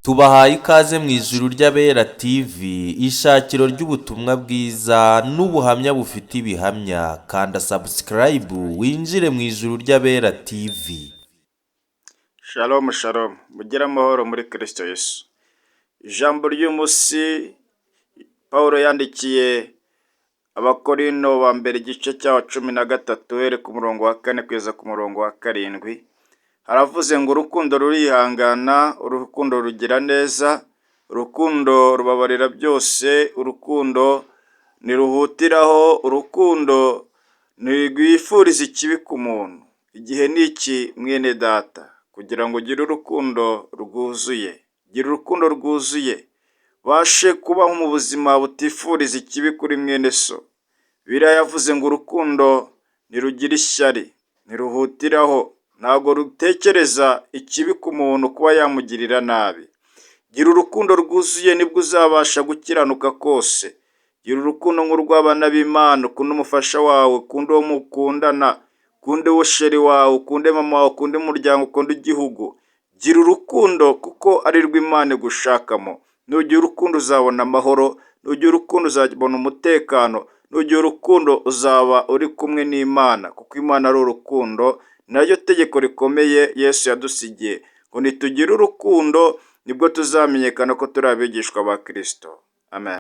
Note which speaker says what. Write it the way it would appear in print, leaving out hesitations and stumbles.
Speaker 1: Tubahaye ikaze mu ijuru ry'abera TV, ishakiro ry'ubutumwa bwiza n'ubuhamya bufite ibihamya. Kanda subscribe winjire mu ijuru ry'abera TV.
Speaker 2: Shalom shalom, mugire amahoro muri Kristo Yesu. Ijambo ry'umunsi Pawulo yandikiye Abakorino ba mbere igice cya 13 uhere ku murongo wa 4 kugeza ku murongo wa 7. Haravuze ngo urukundo rurihangana, urukundo rugira neza, urukundo rubabarira byose, urukundo niruhutiraho, urukundo ntirwifuriza ikibi ku muntu. Igihe ni iki mwene data? Kugira ngo ugire urukundo rwuzuye. Gira urukundo rwuzuye, bashe kubaho mu buzima butifuriza ikibi kuri mwene so. Bibiliya yavuze ngo urukundo ntirugira ishyari, ntiruhutiraho, ntabwo rutekereza ikibi ku muntu kuba yamugirira nabi. Gira urukundo rwuzuye nibwo uzabasha gukiranuka kose. Gira urukundo nk'urw'abana b'Imana, ukunde umufasha wawe, ukunde uwo mukundana, ukunde uwo sheri wawe, ukunde mama wawe, ukunde umuryango, ukunde igihugu. Gira urukundo kuko ari rwo Imana igushakamo. Nugira urukundo uzabona amahoro, nugira urukundo uzabona umutekano, nugira urukundo uzaba uri kumwe n'Imana, kuko Imana ari urukundo. Naryo tegeko rikomeye Yesu yadusigiye ngo nitugire urukundo nibwo tuzamenyekana ko turi abigishwa ba Kristo. Amen.